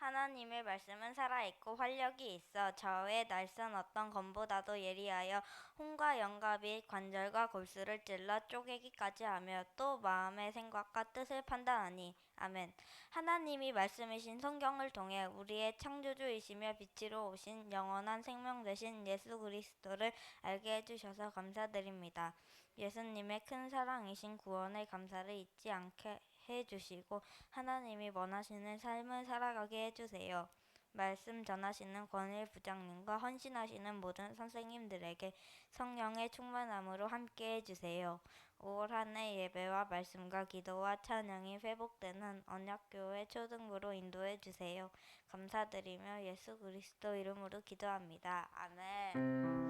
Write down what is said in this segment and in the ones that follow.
하나님의 말씀은 살아있고 활력이 있어 저의 날선 어떤 검보다도 예리하여 혼과 영과 및 관절과 골수를 찔러 쪼개기까지 하며 또 마음의 생각과 뜻을 판단하니. 아멘. 하나님이 말씀이신 성경을 통해 우리의 창조주이시며 빛으로 오신 영원한 생명 되신 예수 그리스도를 알게 해주셔서 감사드립니다. 예수님의 큰 사랑이신 구원의 감사를 잊지 않게 해주시고 하나님이 원하시는 삶을 살아가게 해주세요. 말씀 전하시는 권일 부장님과 헌신하시는 모든 선생님들에게 성령의 충만함으로 함께 해주세요. 올 한 해 예배와 말씀과 기도와 찬양이 회복되는 언약교회 초등부로 인도해 주세요. 감사드리며 예수 그리스도 이름으로 기도합니다. 아멘.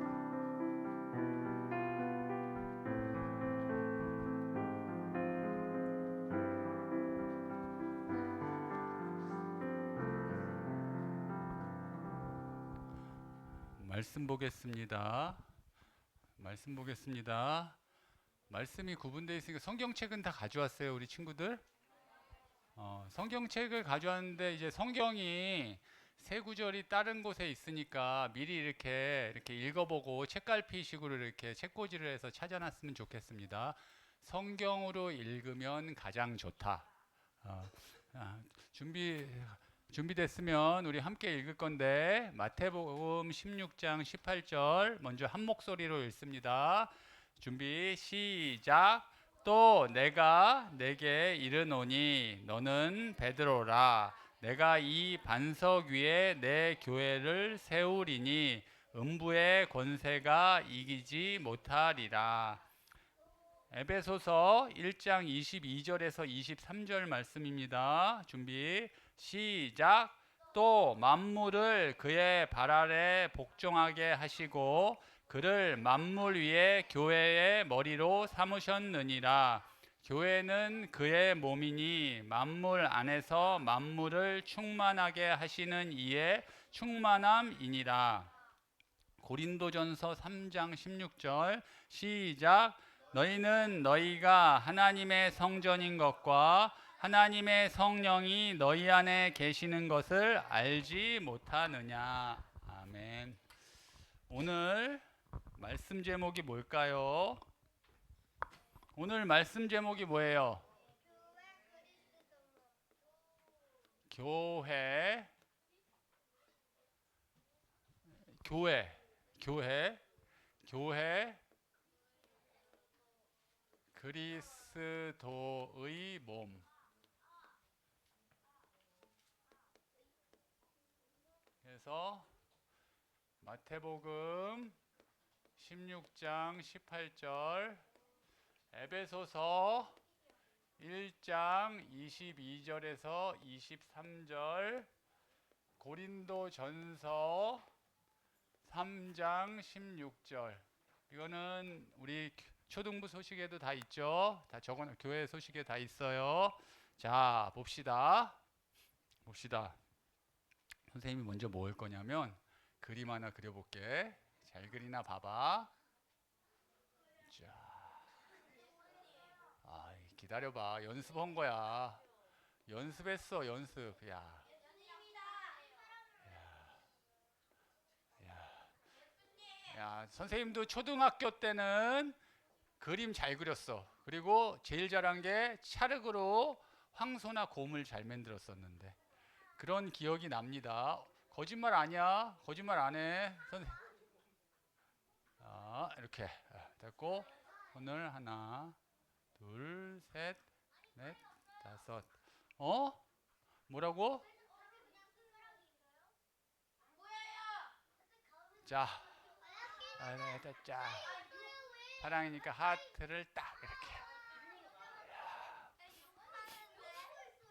말씀 보겠습니다. 말씀 보겠습니다. 말씀이 구분되어 있으니까 성경책은 다 가져왔어요, 우리 친구들? 성경책을 가져왔는데 이제 성경이 세 구절이 다른 곳에 있으니까 미리 이렇게 읽어보고 책갈피식으로 이렇게 책꽂이를 해서 찾아놨으면 좋겠습니다. 성경으로 읽으면 가장 좋다. 어, 준비됐으면 우리 함께 읽을 건데 마태복음 16장 18절 먼저 한 목소리로 읽습니다. 준비 시작. 또 내가 내게 이르노니 너는 베드로라. 내가 이 반석 위에 내 교회를 세우리니 음부의 권세가 이기지 못하리라. 에베소서 1장 22절에서 23절 말씀입니다. 준비 시작. 또 만물을 그의 발 아래 복종하게 하시고 그를 만물 위에 교회의 머리로 삼으셨느니라. 교회는 그의 몸이니 만물 안에서 만물을 충만하게 하시는 이의 충만함이니라. 고린도전서 3장 16절 시작. 너희는 너희가 하나님의 성전인 것과 하나님의 성령이 너희 안에 계시는 것을 알지 못하느냐. 아멘. 오늘 말씀 제목이 뭘까요? 오늘 말씀 제목이 뭐예요? 교회, 교회, 교회, 교회, 그리스도의 몸. 그래서 마태복음 16장 18절, 에베소서 1장 22절에서 23절, 고린도전서 3장 16절. 이거는 우리 초등부 소식에도 다 있죠. 다 적어 교회 소식에 다 있어요. 자, 봅시다. 선생님이 먼저 뭐 할 거냐면 그림 하나 그려볼게. 잘 그리나 봐봐. 자, 기다려봐. 연습한 거야. 연습했어, 연습. 야, 선생님도 초등학교 때는 그림 잘 그렸어. 그리고 제일 잘한 게 찰흙으로 황소나 곰을 잘 만들었었는데 그런 기억이 납니다. 거짓말 아니야. 거짓말 안 해. 이렇게 됐고 오늘 하나, 둘, 셋, 넷, 다섯. 뭐라고? 자, 자, 사랑이니까 하트를 딱 이렇게.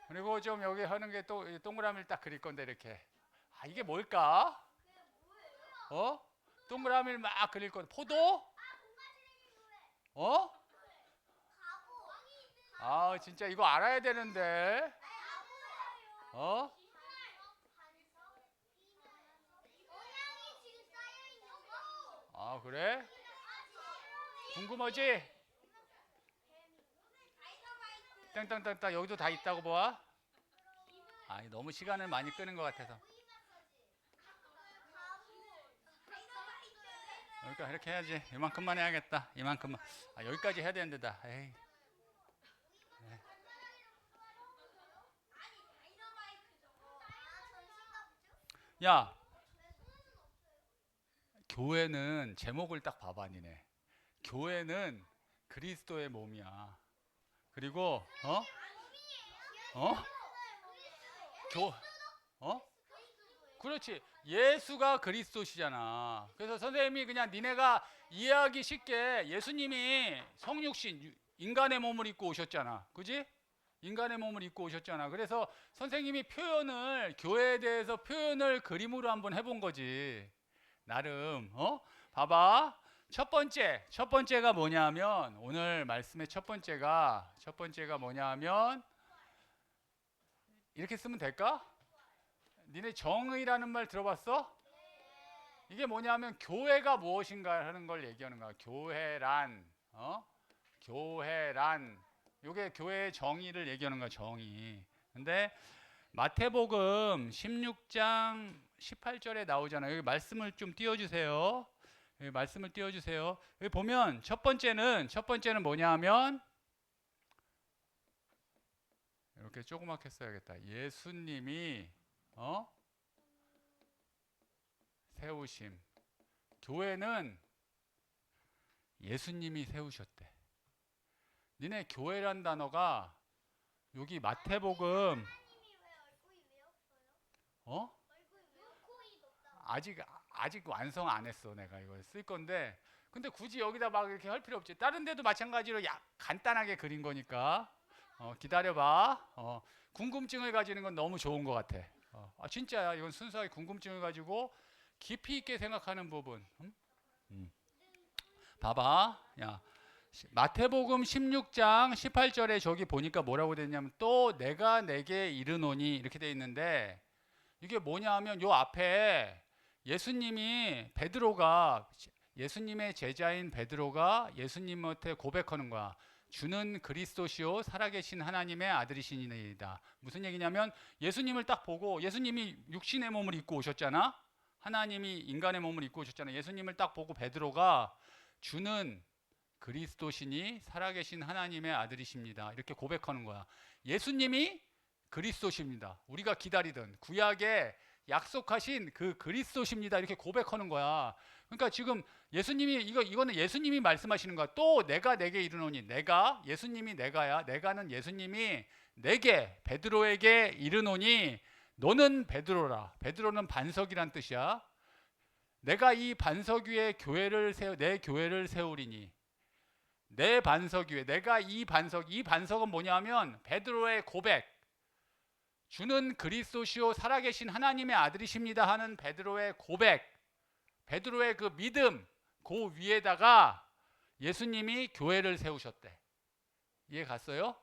그리고 좀 여기 하는 게 또 동그라미를 딱 그릴 건데 이렇게. 이게 뭘까? 동그라미를 막 그릴 건데 포도? 진짜 이거 알아야 되는데. 어? 그래? 궁금하지? 땅땅땅땅 여기도 다 있다고 봐. 너무 시간을 많이 끄는 것 같아서. 그러니까 이렇게 해야지. 이만큼만 해야겠다. 이만큼만. 여기까지 해야 되는데 다. 에이. 야, 교회는 제목을 딱 봐봐 니네. 교회는 그리스도의 몸이야. 그리고 어? 교 어? 그렇지. 예수가 그리스도시잖아. 그래서 선생님이 그냥 니네가 이해하기 쉽게 예수님이 성육신 인간의 몸을 입고 오셨잖아. 그지? 인간의 몸을 입고 오셨잖아. 그래서 선생님이 표현을 교회에 대해서 표현을 그림으로 한번 해본 거지. 나름 봐봐. 첫 번째가 뭐냐면 오늘 말씀의 첫 번째가 뭐냐면 이렇게 쓰면 될까? 니네 정의라는 말 들어봤어? 이게 뭐냐면 교회가 무엇인가 하는 걸 얘기하는 거야. 교회란 요게 교회의 정의를 얘기하는 거야. 정의. 근데 마태복음 16장 18절에 나오잖아요. 여기 말씀을 좀 띄워주세요. 여기 말씀을 띄워주세요. 여기 보면 첫 번째는 뭐냐면 이렇게 조그맣게 써야겠다. 예수님이 세우심. 교회는 예수님이 세우셨대. 니네 교회란 단어가 여기 마태복음 아직 완성 안 했어. 내가 이걸 쓸 건데 근데 굳이 여기다 막 이렇게 할 필요 없지. 다른 데도 마찬가지로 간단하게 그린 거니까 기다려봐. 궁금증을 가지는 건 너무 좋은 것 같아. 진짜야. 이건 순수하게 궁금증을 가지고 깊이 있게 생각하는 부분. 봐봐. 야, 마태복음 16장 18절에 저기 보니까 뭐라고 됐냐면 또 내가 내게 이르노니 이렇게 돼 있는데 이게 뭐냐면 요 앞에 예수님의 제자인 베드로가 예수님한테 고백하는 거야. 주는 그리스도시요 살아계신 하나님의 아들이시니이다. 무슨 얘기냐면 예수님을 딱 보고 예수님이 육신의 몸을 입고 오셨잖아. 하나님이 인간의 몸을 입고 오셨잖아. 예수님을 딱 보고 베드로가 주는 그리스도시니 살아계신 하나님의 아들이십니다. 이렇게 고백하는 거야. 예수님이 그리스도십니다. 우리가 기다리던 구약에 약속하신 그 그리스도십니다. 이렇게 고백하는 거야. 그러니까 지금 예수님이 이거는 예수님이 말씀하시는 거야. 또 내가 내게 이르노니 예수님이 내가야. 내가는 예수님이 내게 베드로에게 이르노니 너는 베드로라. 베드로는 반석이란 뜻이야. 내가 이 반석 위에 내 교회를 세우리니 내 반석 위에 내가 이 반석은 뭐냐면 베드로의 고백. 주는 그리스도시요 살아계신 하나님의 아들이십니다 하는 베드로의 고백. 베드로의 그 믿음 그 위에다가 예수님이 교회를 세우셨대. 이해 갔어요?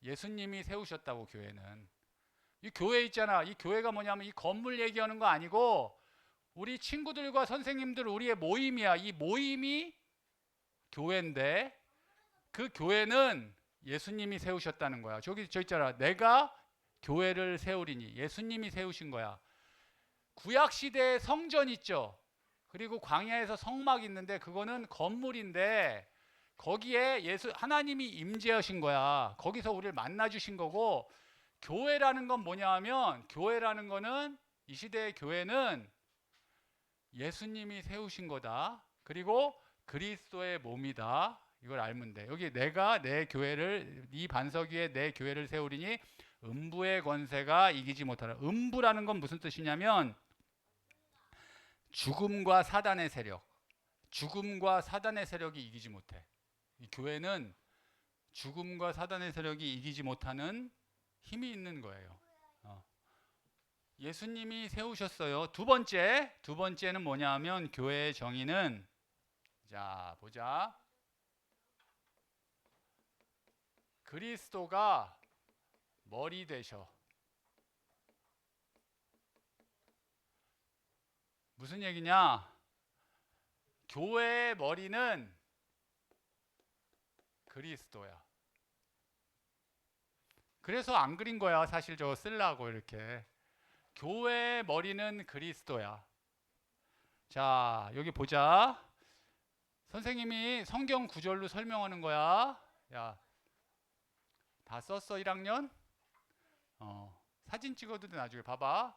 예수님이 세우셨다고. 교회는 이 교회 있잖아. 이 교회가 뭐냐면 이 건물 얘기하는 거 아니고 우리 친구들과 선생님들 우리의 모임이야. 이 모임이 교회인데 그 교회는 예수님이 세우셨다는 거야. 저 있잖아. 내가 교회를 세우리니 예수님이 세우신 거야. 구약 시대에 성전 있죠. 그리고 광야에서 성막 있는데 그거는 건물인데 거기에 하나님이 임재하신 거야. 거기서 우리를 만나 주신 거고 교회라는 건 뭐냐면 교회라는 거는 이 시대의 교회는 예수님이 세우신 거다. 그리고 그리스도의 몸이다. 이걸 알면 돼. 여기 내가 내 교회를 이 반석 위에 내 교회를 세우리니 음부의 권세가 이기지 못하라. 음부라는 건 무슨 뜻이냐면 죽음과 사단의 세력이 이기지 못해. 이 교회는 죽음과 사단의 세력이 이기지 못하는 힘이 있는 거예요. 예수님이 세우셨어요. 두 번째는 뭐냐면 교회의 정의는 자 보자. 그리스도가 머리 되셔. 무슨 얘기냐? 교회의 머리는 그리스도야. 그래서 안 그린 거야. 사실 저거 쓰려고 이렇게. 교회의 머리는 그리스도야. 자, 여기 보자. 선생님이 성경 구절로 설명하는 거야. 야, 다 썼어 1학년? 사진 찍어도 돼 나중에 봐봐.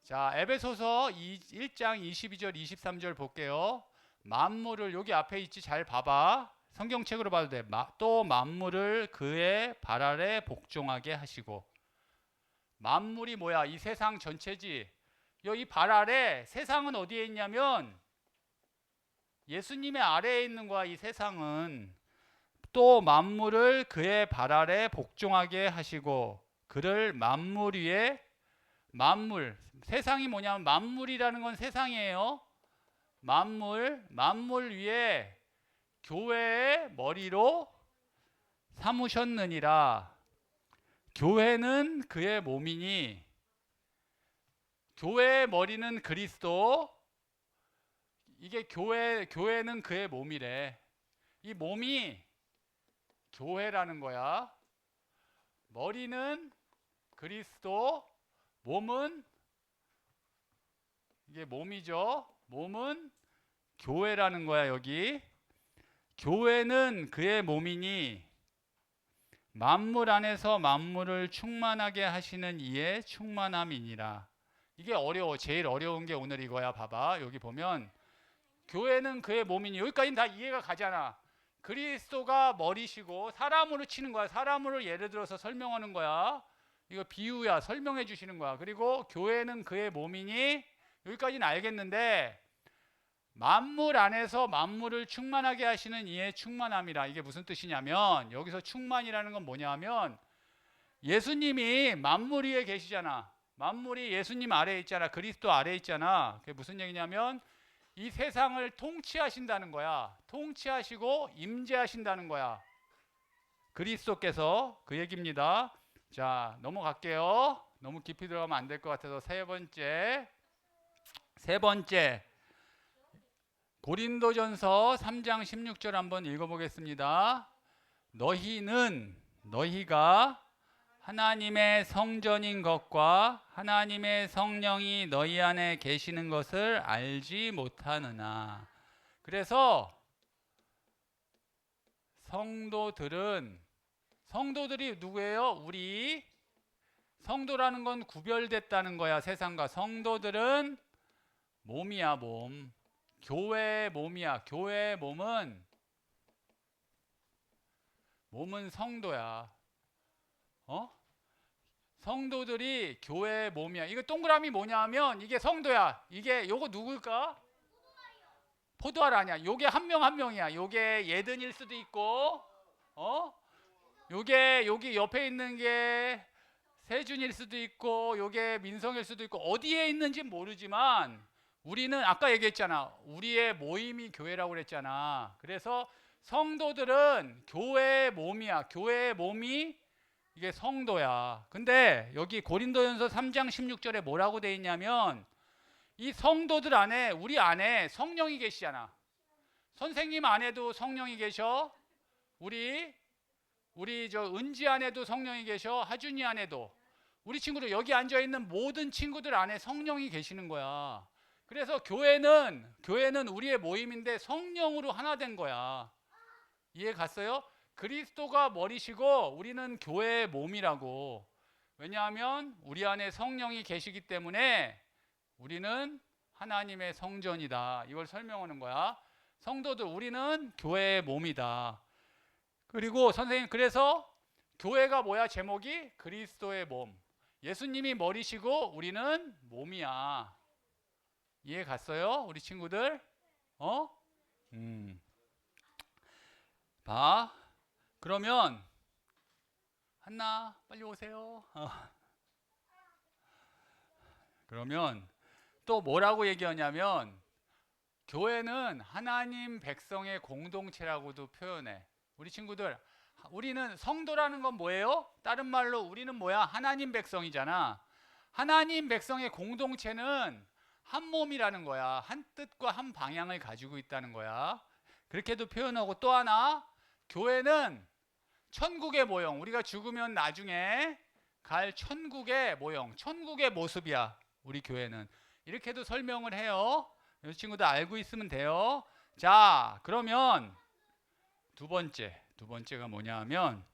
자, 에베소서 1장 22절 23절 볼게요. 만물을 여기 앞에 있지 잘 봐봐. 성경책으로 봐도 돼. 또 만물을 그의 발 아래 복종하게 하시고. 만물이 뭐야? 이 세상 전체지. 여기 발 아래 세상은 어디에 있냐면 예수님의 아래에 있는 거야. 이 세상은. 또 만물을 그의 발 아래 복종하게 하시고 그를 만물 위에 만물 세상이 뭐냐면 만물이라는 건 세상이에요. 만물 위에 교회의 머리로 삼으셨느니라. 교회는 그의 몸이니 교회의 머리는 그리스도. 이게 교회는 그의 몸이래. 이 몸이 교회라는 거야. 머리는 그리스도, 몸은 이게 몸이죠. 몸은 교회라는 거야. 여기 교회는 그의 몸이니 만물 안에서 만물을 충만하게 하시는 이의 충만함이니라. 이게 어려워. 제일 어려운 게 오늘 이거야. 봐봐. 여기 보면 교회는 그의 몸이니 여기까지는 다 이해가 가잖아. 그리스도가 머리시고 사람으로 치는 거야. 사람으로 예를 들어서 설명하는 거야. 이거 비유야. 설명해 주시는 거야. 그리고 교회는 그의 몸이니 여기까지는 알겠는데 만물 안에서 만물을 충만하게 하시는 이의 충만함이라. 이게 무슨 뜻이냐면 여기서 충만이라는 건 뭐냐면 예수님이 만물 위에 계시잖아. 만물이 예수님 아래에 있잖아. 그리스도 아래에 있잖아. 그게 무슨 얘기냐면 이 세상을 통치하신다는 거야. 통치하시고 임재하신다는 거야. 그리스도께서 그 얘기입니다. 자, 넘어갈게요. 너무 깊이 들어가면 안 될 것 같아서 세 번째 고린도전서 3장 16절 한번 읽어보겠습니다. 너희가 하나님의 성전인 것과 하나님의 성령이 너희 안에 계시는 것을 알지 못하느나. 그래서 성도들이 누구예요? 우리 성도라는 건 구별됐다는 거야. 세상과. 성도들은 몸이야. 몸. 교회의 몸이야. 교회의 몸은 성도야. 성도들이 교회의 몸이야. 이거 동그라미 뭐냐면 이게 성도야. 이게 요거 누굴까? 포도알 아니야. 요게 한 명 한 명이야. 요게 예든일 수도 있고, 요게 여기 옆에 있는 게 세준일 수도 있고, 요게 민성일 수도 있고, 어디에 있는지 모르지만 우리는 아까 얘기했잖아. 우리의 모임이 교회라고 그랬잖아. 그래서 성도들은 교회의 몸이야. 교회의 몸이 이게 성도야. 근데 여기 고린도전서 3장 16절에 뭐라고 돼 있냐면 이 성도들 안에 우리 안에 성령이 계시잖아. 선생님 안에도 성령이 계셔. 우리 저 은지 안에도 성령이 계셔. 하준이 안에도. 우리 친구들 여기 앉아 있는 모든 친구들 안에 성령이 계시는 거야. 그래서 교회는 우리의 모임인데 성령으로 하나 된 거야. 이해 갔어요? 그리스도가 머리시고 우리는 교회의 몸이라고. 왜냐하면 우리 안에 성령이 계시기 때문에 우리는 하나님의 성전이다. 이걸 설명하는 거야. 성도들 우리는 교회의 몸이다. 그리고 선생님 그래서 교회가 뭐야? 제목이 그리스도의 몸. 예수님이 머리시고 우리는 몸이야. 이해 갔어요? 우리 친구들? 봐. 그러면 한나 빨리 오세요. 그러면 또 뭐라고 얘기하냐면 교회는 하나님 백성의 공동체라고도 표현해. 우리 친구들 우리는 성도라는 건 뭐예요? 다른 말로 우리는 뭐야? 하나님 백성이잖아. 하나님 백성의 공동체는 한 몸이라는 거야. 한 뜻과 한 방향을 가지고 있다는 거야. 그렇게도 표현하고 또 하나 교회는 천국의 모형. 우리가 죽으면 나중에 갈 천국의 모형, 천국의 모습이야. 우리 교회는 이렇게도 설명을 해요. 이 친구들 알고 있으면 돼요. 자, 그러면 두 번째가 뭐냐 하면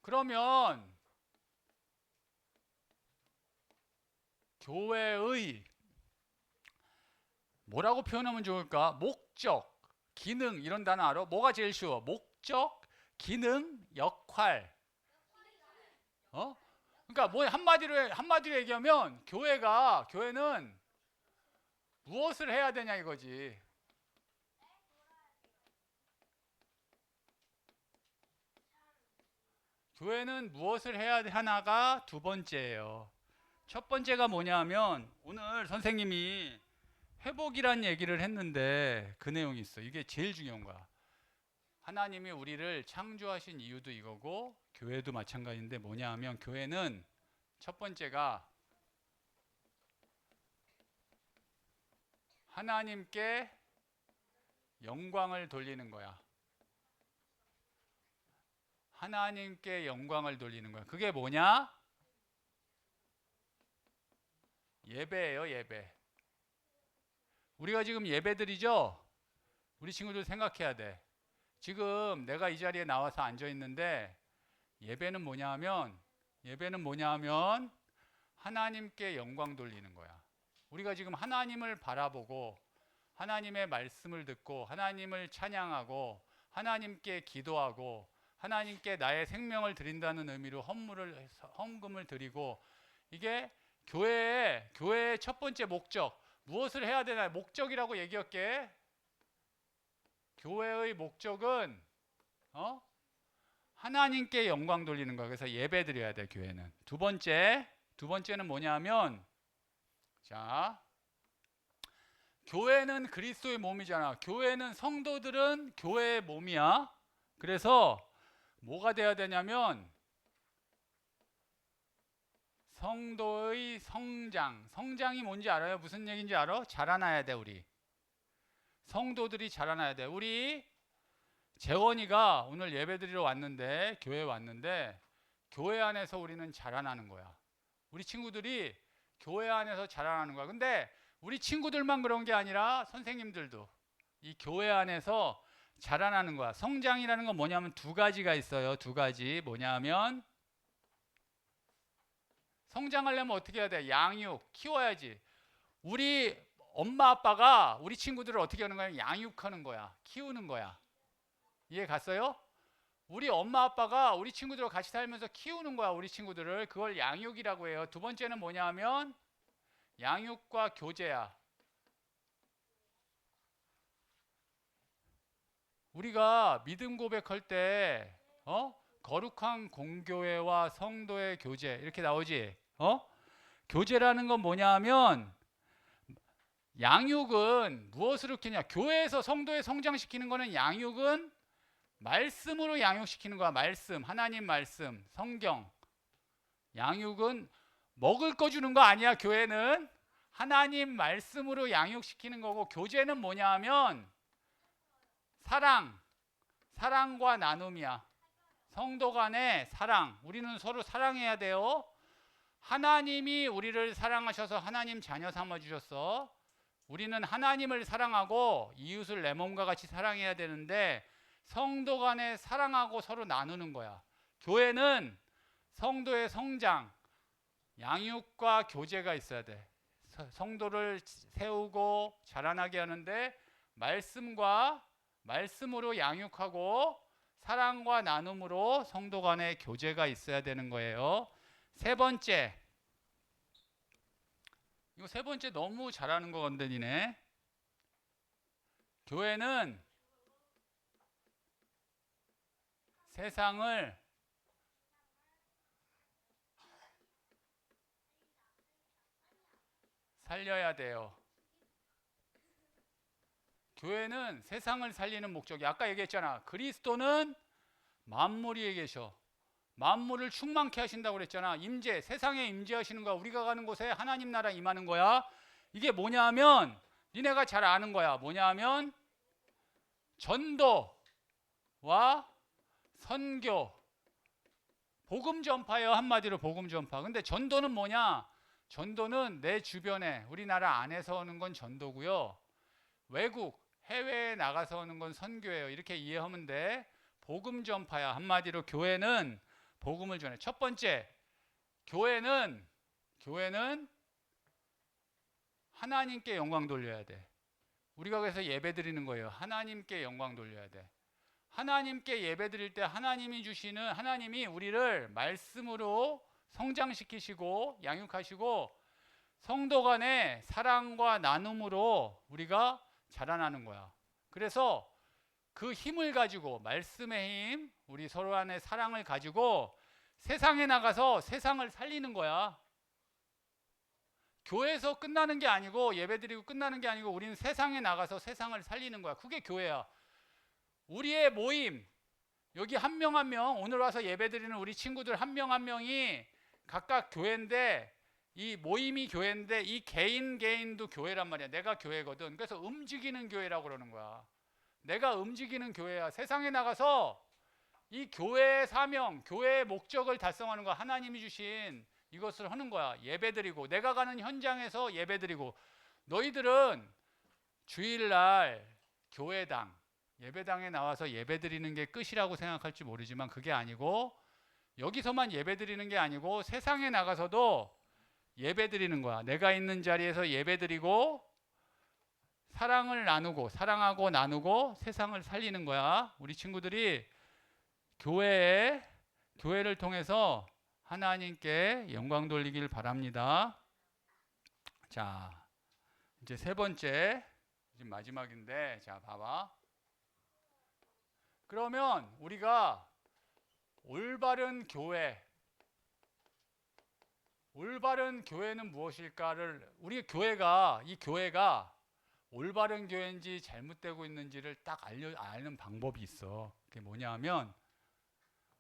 그러면 교회의 뭐라고 표현하면 좋을까? 목적, 기능 이런 단어 알아? 뭐가 제일 쉬워? 목적, 기능, 역할. 그러니까 뭐 한마디로 얘기하면 교회는 무엇을 해야 되냐 이거지. 교회는 무엇을 해야 하나가 두 번째예요. 첫 번째가 뭐냐면 오늘 선생님이 회복이란 얘기를 했는데 그 내용이 있어. 이게 제일 중요한 거야. 하나님이 우리를 창조하신 이유도 이거고 교회도 마찬가지인데 뭐냐 하면 교회는 첫 번째가 하나님께 영광을 돌리는 거야. 하나님께 영광을 돌리는 거야. 그게 뭐냐? 예배예요, 예배. 우리가 지금 예배드리죠? 우리 친구들 생각해야 돼. 지금 내가 이 자리에 나와서 앉아 있는데 예배는 뭐냐 하면 하나님께 영광 돌리는 거야. 우리가 지금 하나님을 바라보고 하나님의 말씀을 듣고 하나님을 찬양하고 하나님께 기도하고 하나님께 나의 생명을 드린다는 의미로 헌금을 드리고 이게 교회의 첫 번째 목적. 무엇을 해야 되나? 목적이라고 얘기할게. 교회의 목적은 하나님께 영광 돌리는 거야. 그래서 예배 드려야 돼, 교회는. 두 번째는 뭐냐면 자, 교회는 그리스도의 몸이잖아. 교회는 성도들은 교회의 몸이야. 그래서 뭐가 돼야 되냐면 성도의 성장이 뭔지 알아요? 무슨 얘기인지 알아? 자라나야 돼. 우리 성도들이 자라나야 돼. 우리 재원이가 오늘 예배드리러 왔는데 교회에 왔는데 교회 안에서 우리는 자라나는 거야. 우리 친구들이 교회 안에서 자라나는 거야. 근데 우리 친구들만 그런 게 아니라 선생님들도 이 교회 안에서 자라나는 거야. 성장이라는 건 뭐냐면 두 가지가 있어요. 두 가지. 뭐냐면 성장하려면 어떻게 해야 돼? 양육, 키워야지. 우리 엄마 아빠가 우리 친구들을 어떻게 하는 거야? 양육하는 거야. 키우는 거야. 이해 갔어요? 우리 엄마 아빠가 우리 친구들과 같이 살면서 키우는 거야. 우리 친구들을. 그걸 양육이라고 해요. 두 번째는 뭐냐 하면 양육과 교제야. 우리가 믿음 고백할 때 거룩한 공교회와 성도의 교제 이렇게 나오지. 교제라는 건 뭐냐 하면 양육은 무엇으로 키냐? 교회에서 성도에 성장시키는 거는 양육은 말씀으로 양육시키는 거야. 말씀, 하나님 말씀, 성경. 양육은 먹을 거 주는 거 아니야. 교회는 하나님 말씀으로 양육시키는 거고, 교제는 뭐냐 하면 사랑과 나눔이야. 성도 간의 사랑. 우리는 서로 사랑해야 돼요. 하나님이 우리를 사랑하셔서 하나님 자녀 삼아 주셨어. 우리는 하나님을 사랑하고 이웃을 내 몸과 같이 사랑해야 되는데 성도 간에 사랑하고 서로 나누는 거야. 교회는 성도의 성장, 양육과 교제가 있어야 돼. 성도를 세우고 자라나게 하는데 말씀으로 양육하고 사랑과 나눔으로 성도 간의 교제가 있어야 되는 거예요. 세 번째. 이거 세 번째 너무 잘하는 거 건드리네. 교회는 세상을 살려야 돼요. 교회는 세상을 살리는 목적이 아까 얘기했잖아. 그리스도는 만물 위에 계셔. 만물을 충만케 하신다고 그랬잖아. 세상에 임재하시는 거야. 우리가 가는 곳에 하나님 나라 임하는 거야. 이게 뭐냐 하면 니네가 잘 아는 거야. 뭐냐 하면 전도, 선교. 복음 전파예요. 한마디로 복음 전파. 근데 전도는 뭐냐? 전도는 내 주변에 우리나라 안에서 하는 건 전도고요. 외국 해외에 나가서 하는 건 선교예요. 이렇게 이해하면 돼. 복음 전파야. 한마디로 교회는 복음을 전해. 첫 번째, 교회는 하나님께 영광 돌려야 돼. 우리가 그래서 예배 드리는 거예요. 하나님께 영광 돌려야 돼. 하나님께 예배 드릴 때 하나님이 우리를 말씀으로 성장시키시고 양육하시고 성도 간의 사랑과 나눔으로 우리가 자라나는 거야. 그래서 그 힘을 가지고 말씀의 힘, 우리 서로 안의 사랑을 가지고 세상에 나가서 세상을 살리는 거야. 교회에서 끝나는 게 아니고 예배드리고 끝나는 게 아니고 우리는 세상에 나가서 세상을 살리는 거야. 그게 교회야. 우리의 모임, 여기 한 명 한 명, 오늘 와서 예배드리는 우리 친구들 한 명 한 명이 각각 교회인데, 이 모임이 교회인데 이 개인도 교회란 말이야. 내가 교회거든. 그래서 움직이는 교회라고 그러는 거야. 내가 움직이는 교회야. 세상에 나가서 이 교회의 사명, 교회의 목적을 달성하는 거야. 하나님이 주신 이것을 하는 거야. 예배드리고, 내가 가는 현장에서 예배드리고. 너희들은 주일날 교회당, 예배당에 나와서 예배드리는 게 끝이라고 생각할지 모르지만 그게 아니고, 여기서만 예배드리는 게 아니고 세상에 나가서도 예배드리는 거야. 내가 있는 자리에서 예배드리고 사랑을 나누고, 사랑하고 나누고 세상을 살리는 거야. 우리 친구들이 교회를 통해서 하나님께 영광 돌리길 바랍니다. 자, 이제 세 번째, 지금 마지막인데, 자, 봐봐. 그러면 우리가 올바른 교회는 무엇일까를, 이 교회가 올바른 교회인지 잘못되고 있는지를 딱 아는 방법이 있어. 그게 뭐냐 하면,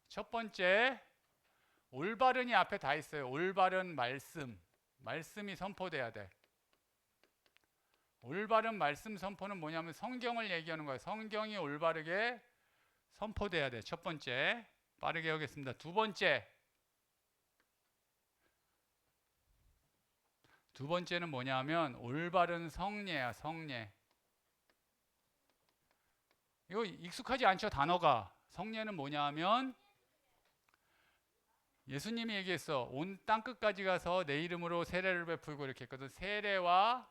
첫 번째, 올바른이 앞에 다 있어요. 올바른 말씀이 선포돼야 돼. 올바른 말씀 선포는 뭐냐면 성경을 얘기하는 거예요. 성경이 올바르게 선포돼야 돼. 첫 번째, 빠르게 하겠습니다. 두 번째는 뭐냐면 올바른 성례야. 성례. 이거 익숙하지 않죠, 단어가. 성례는 뭐냐 하면 예수님이 얘기했어. 온 땅 끝까지 가서 내 이름으로 세례를 베풀고 이렇게 했거든. 세례와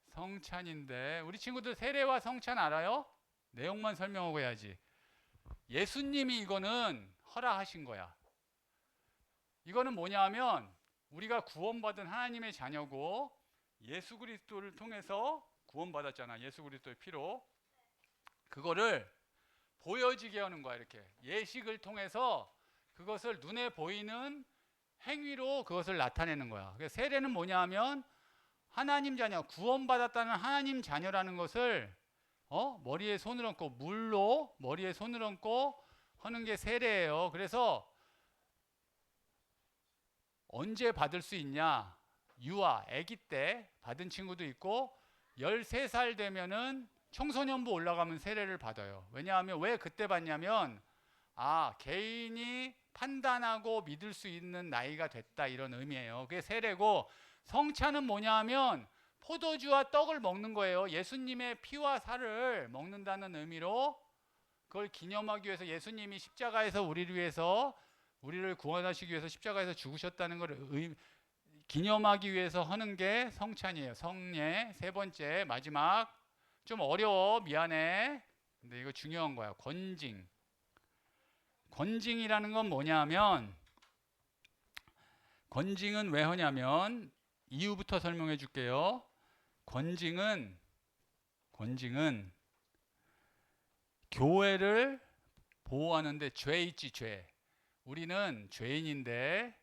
성찬인데, 우리 친구들 세례와 성찬 알아요? 내용만 설명하고 해야지. 예수님이 이거는 허락하신 거야. 이거는 뭐냐 하면 우리가 구원받은 하나님의 자녀고 예수 그리스도를 통해서 구원받았잖아. 예수 그리스도의 피로. 그거를 보여지게 하는 거야. 이렇게 예식을 통해서 그것을 눈에 보이는 행위로 그것을 나타내는 거야. 그래서 세례는 뭐냐 하면 하나님 자녀, 구원받았다는 하나님 자녀라는 것을 머리에 손을 얹고, 물로 머리에 손을 얹고 하는 게 세례예요. 그래서 언제 받을 수 있냐? 유아, 아기 때 받은 친구도 있고 13살 되면은 청소년부 올라가면 세례를 받아요. 왜냐하면 왜 그때 받냐면 개인이 판단하고 믿을 수 있는 나이가 됐다, 이런 의미예요. 그게 세례고, 성찬은 뭐냐 하면 포도주와 떡을 먹는 거예요. 예수님의 피와 살을 먹는다는 의미로 그걸 기념하기 위해서 예수님이 십자가에서 우리를 구원하시기 위해서 십자가에서 죽으셨다는 걸 기념하기 위해서 하는 게 성찬이에요. 성례. 세 번째, 마지막. 좀 어려워. 미안해. 근데 이거 중요한 거야. 권징. 권징이라는 건 뭐냐면, 권징은 왜 하냐면 이유부터 설명해 줄게요. 권징은 교회를 보호하는데, 죄 있지, 죄. 우리는 죄인인데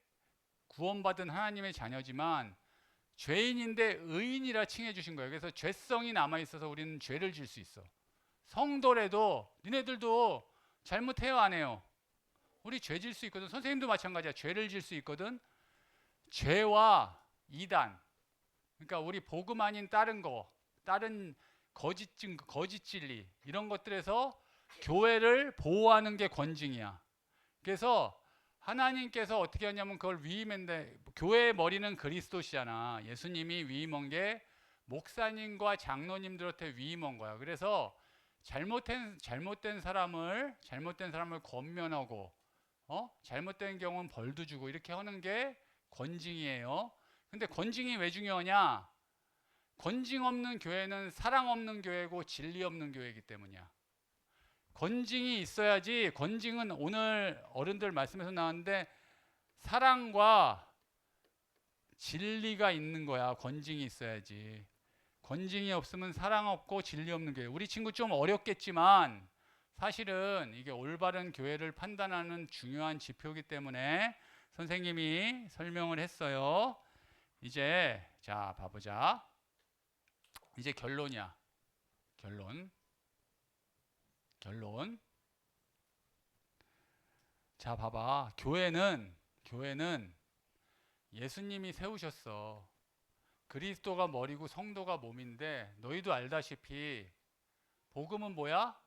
구원받은 하나님의 자녀지만 죄인인데 의인이라 칭해 주신 거예요. 그래서 죄성이 남아 있어서 우리는 죄를 질 수 있어. 성도래도 니네들도 잘못해요, 안 해요? 우리 죄 질 수 있거든. 선생님도 마찬가지야. 죄를 질 수 있거든. 죄와 이단, 그러니까 우리 복음 아닌 다른 거짓 진리 이런 것들에서 교회를 보호하는 게 권징이야. 그래서 하나님께서 어떻게 하냐면 그걸 위임했는데 교회의 머리는 그리스도시잖아. 예수님이 위임한 게 목사님과 장로님들한테 위임한 거야. 그래서 잘못된 사람을 권면하고 잘못된 경우는 벌도 주고 이렇게 하는 게 권징이에요. 근데 권징이 왜 중요하냐? 권징 없는 교회는 사랑 없는 교회고 진리 없는 교회이기 때문이야. 권징이 있어야지. 권징은 오늘 어른들 말씀에서 나왔는데 사랑과 진리가 있는 거야. 권징이 있어야지. 권징이 없으면 사랑 없고 진리 없는 교회. 우리 친구 좀 어렵겠지만 사실은 이게 올바른 교회를 판단하는 중요한 지표이기 때문에 선생님이 설명을 했어요. 이제 자 봐보자. 이제 결론이야. 결론. 자 봐봐. 교회는 예수님이 세우셨어. 그리스도가 머리고 성도가 몸인데 너희도 알다시피 복음은 뭐야?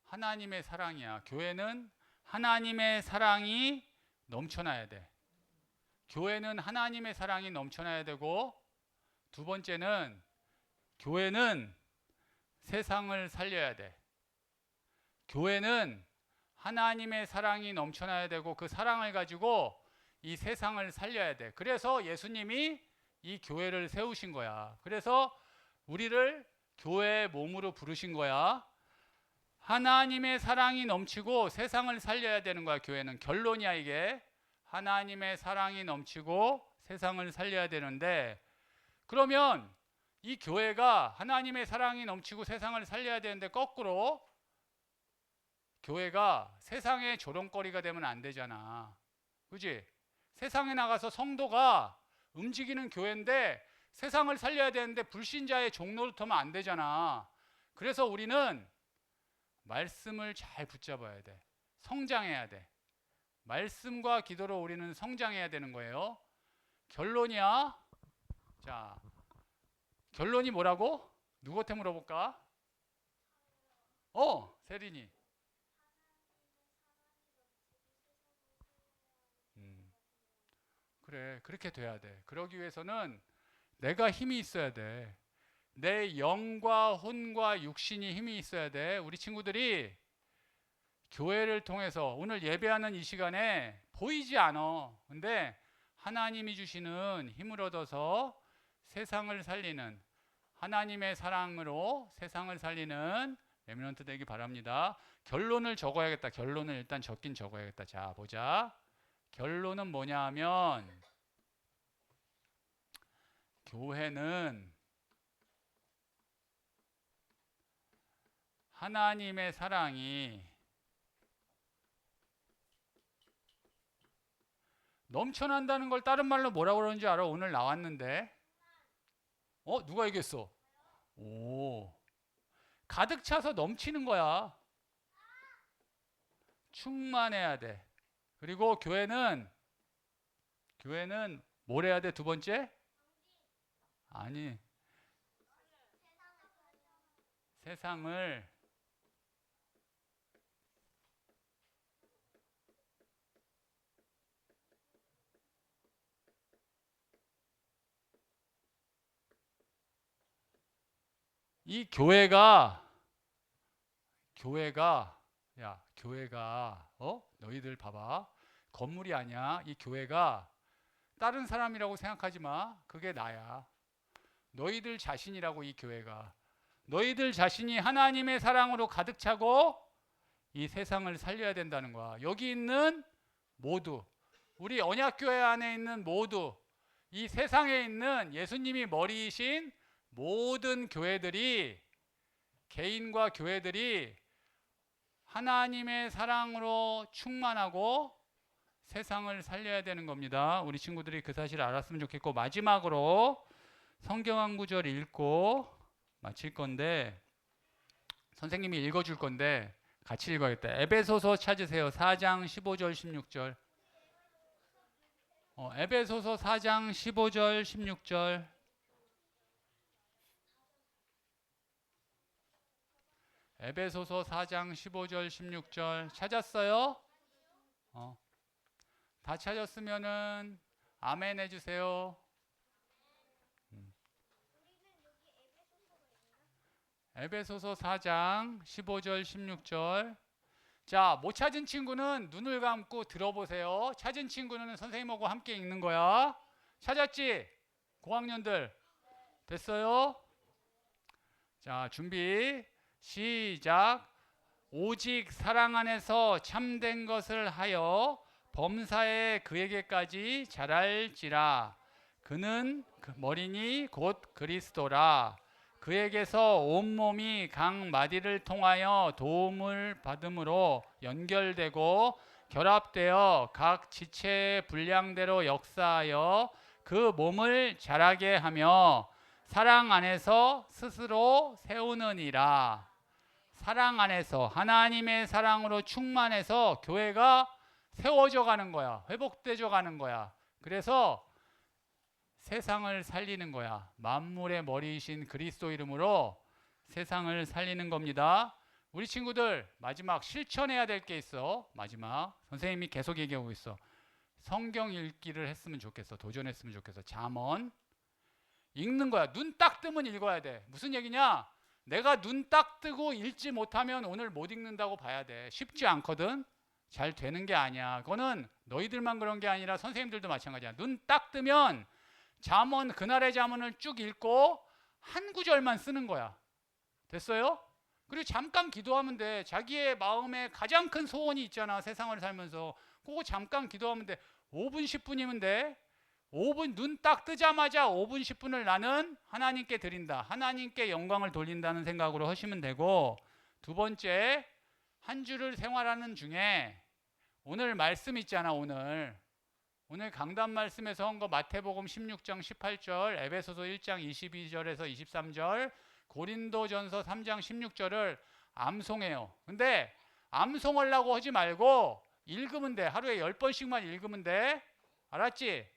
하나님의 사랑이야. 교회는 하나님의 사랑이 넘쳐나야 돼. 교회는 하나님의 사랑이 넘쳐나야 되고, 두 번째는 교회는 세상을 살려야 돼. 교회는 하나님의 사랑이 넘쳐나야 되고 그 사랑을 가지고 이 세상을 살려야 돼. 그래서 예수님이 이 교회를 세우신 거야. 그래서 우리를 교회의 몸으로 부르신 거야. 하나님의 사랑이 넘치고 세상을 살려야 되는 거야. 교회는 결론이야. 이게 하나님의 사랑이 넘치고 세상을 살려야 되는데, 그러면 이 교회가 하나님의 사랑이 넘치고 세상을 살려야 되는데 거꾸로 교회가 세상의 조롱거리가 되면 안 되잖아. 그지? 세상에 나가서 성도가 움직이는 교회인데 세상을 살려야 되는데 불신자의 종노릇하면 안 되잖아. 그래서 우리는 말씀을 잘 붙잡아야 돼. 성장해야 돼. 말씀과 기도로 우리는 성장해야 되는 거예요. 결론이야. 자, 결론이 뭐라고? 누구한테 물어볼까? 세린이. 그래, 그렇게 돼야 돼. 그러기 위해서는 내가 힘이 있어야 돼. 내 영과 혼과 육신이 힘이 있어야 돼. 우리 친구들이 교회를 통해서 오늘 예배하는 이 시간에 보이지 않아. 근데 하나님이 주시는 힘을 얻어서 세상을 살리는, 하나님의 사랑으로 세상을 살리는 레미넌트 되기 바랍니다. 결론을 적어야겠다. 결론을 일단 적긴 적어야겠다. 자, 보자. 결론은 뭐냐 하면 교회는 하나님의 사랑이 넘쳐난다는 걸 다른 말로 뭐라고 그러는지 알아? 오늘 나왔는데. 누가 얘기했어? 오, 가득 차서 넘치는 거야. 충만해야 돼. 그리고 교회는 뭘 해야 돼? 두 번째? 아니, 세상을 이 교회가 너희들 봐봐. 건물이 아니야. 이 교회가 다른 사람이라고 생각하지 마. 그게 나야. 너희들 자신이라고. 이 교회가 너희들 자신이 하나님의 사랑으로 가득 차고 이 세상을 살려야 된다는 거야. 여기 있는 모두, 우리 언약교회 안에 있는 모두, 이 세상에 있는 예수님이 머리이신 모든 교회들이, 개인과 교회들이 하나님의 사랑으로 충만하고 세상을 살려야 되는 겁니다. 우리 친구들이 그 사실을 알았으면 좋겠고, 마지막으로 성경 한 구절 읽고 마칠 건데, 선생님이 읽어줄 건데 같이 읽어야겠다. 에베소서 찾으세요. 4장 15절 16절. 에베소서 4장 15절 16절. 에베소서 4장 15절 16절 찾았어요? 다 찾았으면은 아멘 해주세요. 에베소서 4장 15절 16절. 자, 못 찾은 친구는 눈을 감고 들어보세요. 찾은 친구는 선생님하고 함께 읽는 거야. 찾았지? 고학년들 됐어요? 자, 준비 시작. 오직 사랑 안에서 참된 것을 하여 범사에 그에게까지 자랄지라. 그는 그 머리니 곧 그리스도라. 그에게서 온몸이 각 마디를 통하여 도움을 받음으로 연결되고 결합되어 각 지체의 분량대로 역사하여 그 몸을 자라게 하며 사랑 안에서 스스로 세우느니라. 사랑 안에서 하나님의 사랑으로 충만해서 교회가 세워져 가는 거야. 회복되져 가는 거야. 그래서 세상을 살리는 거야. 만물의 머리이신 그리스도 이름으로 세상을 살리는 겁니다. 우리 친구들 마지막 실천해야 될 게 있어. 마지막 선생님이 계속 얘기하고 있어. 성경 읽기를 했으면 좋겠어. 도전했으면 좋겠어. 잠언 읽는 거야. 눈 딱 뜨면 읽어야 돼. 무슨 얘기냐? 내가 눈 딱 뜨고 읽지 못하면 오늘 못 읽는다고 봐야 돼. 쉽지 않거든. 잘 되는 게 아니야. 그거는 너희들만 그런 게 아니라 선생님들도 마찬가지야. 눈 딱 뜨면 잠언, 그날의 잠언을 쭉 읽고 한 구절만 쓰는 거야. 됐어요? 그리고 잠깐 기도하면 돼. 자기의 마음에 가장 큰 소원이 있잖아. 세상을 살면서. 그거 잠깐 기도하면 돼. 5분, 10분이면 돼. 5분 눈 딱 뜨자마자 5분, 10분을 나는 하나님께 드린다. 하나님께 영광을 돌린다는 생각으로 하시면 되고, 두 번째, 한 주를 생활하는 중에 오늘 말씀 있잖아. 오늘 강단 말씀에서 한 거 마태복음 16장 18절, 에베소서 1장 22절에서 23절, 고린도전서 3장 16절을 암송해요. 근데 암송하려고 하지 말고 읽으면 돼. 하루에 10번씩만 읽으면 돼. 알았지?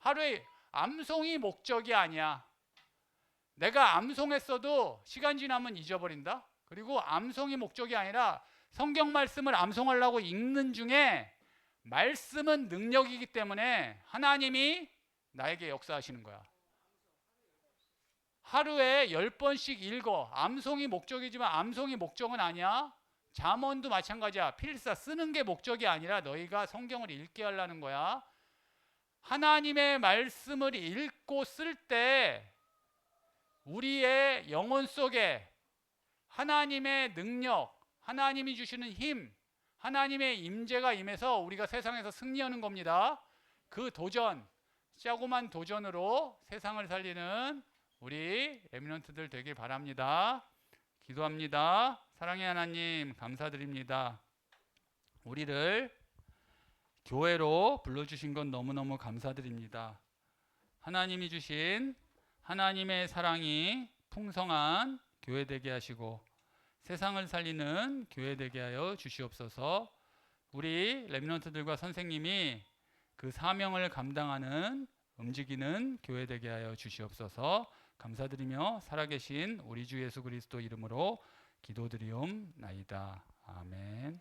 하루에 암송이 목적이 아니야. 내가 암송했어도 시간 지나면 잊어버린다. 그리고 암송이 목적이 아니라 성경 말씀을 암송하려고 읽는 중에 말씀은 능력이기 때문에 하나님이 나에게 역사하시는 거야. 하루에 10번씩 읽어. 암송이 목적이지만 암송이 목적은 아니야. 잠언도 마찬가지야. 필사 쓰는 게 목적이 아니라 너희가 성경을 읽게 하려는 거야. 하나님의 말씀을 읽고 쓸 때 우리의 영혼 속에 하나님의 능력, 하나님이 주시는 힘, 하나님의 임재가 임해서 우리가 세상에서 승리하는 겁니다. 그 도전, 짜고만 도전으로 세상을 살리는 우리 레미넌트들 되길 바랍니다. 기도합니다. 사랑의 하나님 감사드립니다. 우리를 교회로 불러주신 건 너무너무 감사드립니다. 하나님이 주신 하나님의 사랑이 풍성한 교회 되게 하시고 세상을 살리는 교회 되게 하여 주시옵소서. 우리 레미넌트들과 선생님이 그 사명을 감당하는 움직이는 교회 되게 하여 주시옵소서. 감사드리며 살아계신 우리 주 예수 그리스도 이름으로 기도드리옵나이다. 아멘.